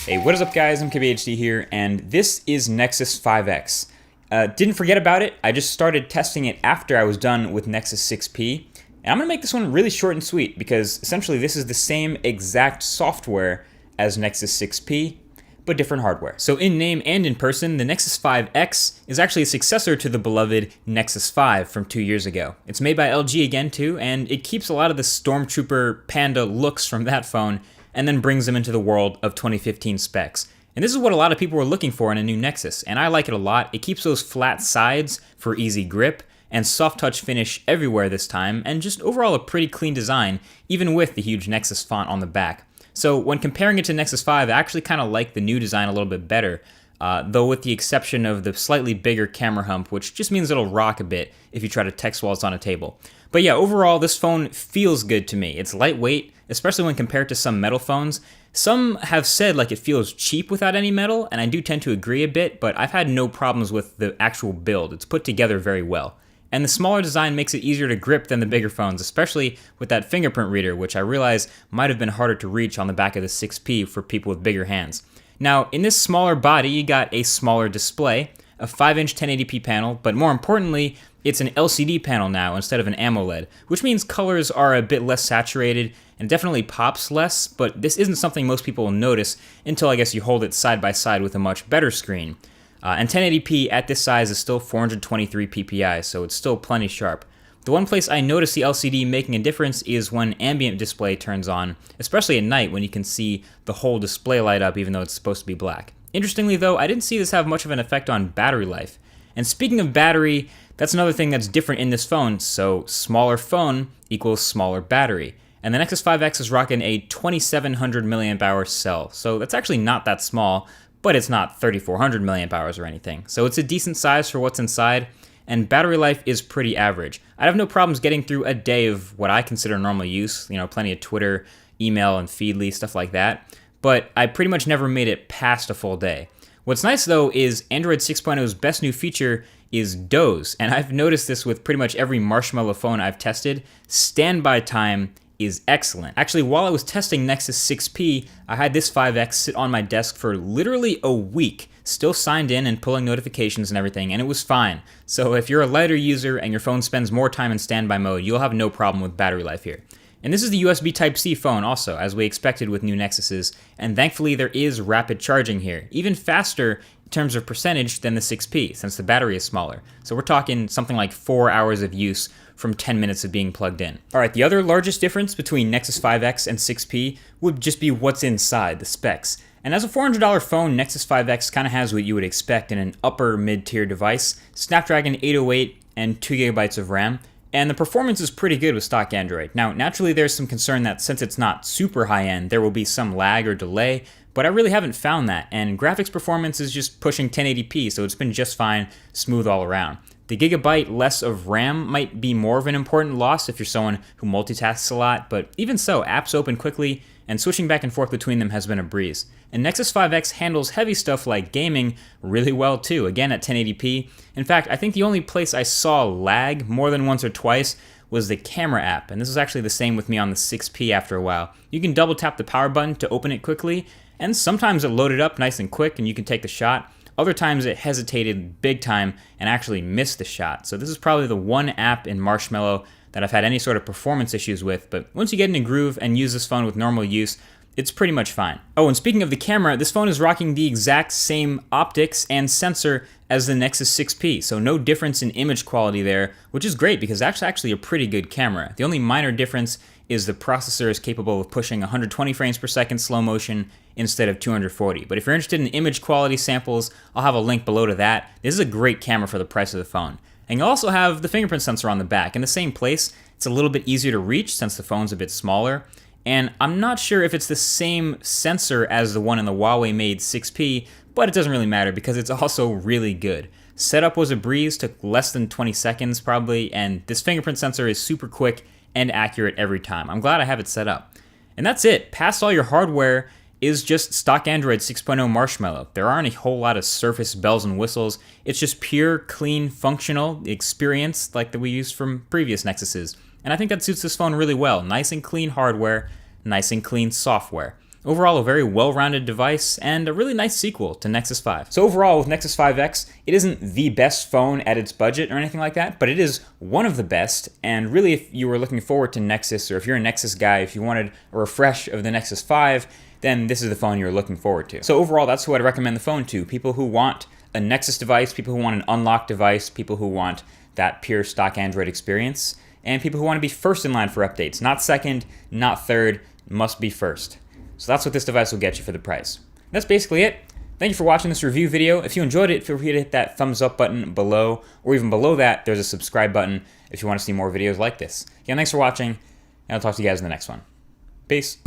Hey, what is up guys, I'm KBHD here, and this is Nexus 5X. Didn't forget about it, I just started testing it after I was done with Nexus 6P, and I'm going to make this one really short and sweet because essentially this is the same exact software as Nexus 6P, but different hardware. So in name and in person, the Nexus 5X is actually a successor to the beloved Nexus 5 from 2 years ago. It's made by LG again too, and it keeps a lot of the Stormtrooper Panda looks from that phone and then brings them into the world of 2015 specs. And this is what a lot of people were looking for in a new Nexus, and I like it a lot. It keeps those flat sides for easy grip, and soft touch finish everywhere this time, and just overall a pretty clean design, even with the huge Nexus font on the back. So when comparing it to Nexus 5, I actually kind of like the new design a little bit better, though with the exception of the slightly bigger camera hump, which just means it'll rock a bit if you try to text while it's on a table. But yeah, overall, this phone feels good to me. It's lightweight, especially when compared to some metal phones. Some have said like it feels cheap without any metal, and I do tend to agree a bit, but I've had no problems with the actual build. It's put together very well. And the smaller design makes it easier to grip than the bigger phones, especially with that fingerprint reader, which I realize might have been harder to reach on the back of the 6P for people with bigger hands. Now, in this smaller body, you got a smaller display, a 5-inch 1080p panel, but more importantly, it's an LCD panel now instead of an AMOLED, which means colors are a bit less saturated and definitely pops less, but this isn't something most people will notice until I guess you hold it side by side with a much better screen. And 1080p at this size is still 423 ppi, so it's still plenty sharp. The one place I notice the LCD making a difference is when ambient display turns on, especially at night when you can see the whole display light up even though it's supposed to be black. Interestingly though, I didn't see this have much of an effect on battery life. And speaking of battery, that's another thing that's different in this phone, so smaller phone equals smaller battery. And the Nexus 5X is rocking a 2700 milliamp hour cell, so that's actually not that small, but it's not 3400 milliamp hours or anything. So it's a decent size for what's inside, and battery life is pretty average. I'd have no problems getting through a day of what I consider normal use, plenty of Twitter, email, and Feedly, stuff like that, but I pretty much never made it past a full day. What's nice though is Android 6.0's best new feature is doze, and I've noticed this with pretty much every Marshmallow phone I've tested. Standby time is excellent. Actually, while I was testing Nexus 6P, I had this 5X sit on my desk for literally a week, still signed in and pulling notifications and everything, and it was fine. So if you're a lighter user and your phone spends more time in standby mode, you'll have no problem with battery life here. And this is the USB Type-C phone also, as we expected with new Nexuses, and thankfully there is rapid charging here, even faster in terms of percentage than the 6P, since the battery is smaller. So we're talking something like 4 hours of use from 10 minutes of being plugged in. Alright, the other largest difference between Nexus 5X and 6P would just be what's inside, the specs. And as a $400 phone, Nexus 5X kind of has what you would expect in an upper mid-tier device, Snapdragon 808 and 2GB of RAM, and the performance is pretty good with stock Android. Now, naturally there's some concern that since it's not super high-end, there will be some lag or delay, but I really haven't found that, and graphics performance is just pushing 1080p, so it's been just fine, smooth all around. The gigabyte less of RAM might be more of an important loss if you're someone who multitasks a lot, but even so, apps open quickly, and switching back and forth between them has been a breeze. And Nexus 5X handles heavy stuff like gaming really well too, again at 1080p. In fact, I think the only place I saw lag more than once or twice was the camera app, and this was actually the same with me on the 6P after a while. You can double tap the power button to open it quickly, and sometimes it loaded up nice and quick and you can take the shot. Other times it hesitated big time and actually missed the shot. So this is probably the one app in Marshmallow that I've had any sort of performance issues with, but once you get in a groove and use this phone with normal use, it's pretty much fine. Oh, and speaking of the camera, this phone is rocking the exact same optics and sensor as the Nexus 6P, so no difference in image quality there, which is great because that's actually a pretty good camera. The only minor difference is the processor is capable of pushing 120 frames per second slow motion instead of 240. But if you're interested in image quality samples, I'll have a link below to that. This is a great camera for the price of the phone. And you also have the fingerprint sensor on the back in the same place. It's a little bit easier to reach since the phone's a bit smaller. And I'm not sure if it's the same sensor as the one in the Huawei made 6P, but it doesn't really matter because it's also really good. Setup was a breeze, took less than 20 seconds probably, and this fingerprint sensor is super quick and accurate every time. I'm glad I have it set up. And that's it. Past all your hardware is just stock Android 6.0 Marshmallow. There aren't a whole lot of Surface bells and whistles. It's just pure, clean, functional experience like that we used from previous Nexuses. And I think that suits this phone really well. Nice and clean hardware, nice and clean software. Overall, a very well-rounded device and a really nice sequel to Nexus 5. So overall, with Nexus 5X, it isn't the best phone at its budget or anything like that, but it is one of the best. And really, if you were looking forward to Nexus, or if you're a Nexus guy, if you wanted a refresh of the Nexus 5, then this is the phone you're looking forward to. So overall, that's who I'd recommend the phone to. People who want a Nexus device, people who want an unlocked device, people who want that pure stock Android experience, and people who want to be first in line for updates. Not second, not third, must be first. So that's what this device will get you for the price. That's basically it. Thank you for watching this review video. If you enjoyed it, feel free to hit that thumbs up button below, or even below that, there's a subscribe button if you want to see more videos like this. Again, thanks for watching, and I'll talk to you guys in the next one. Peace.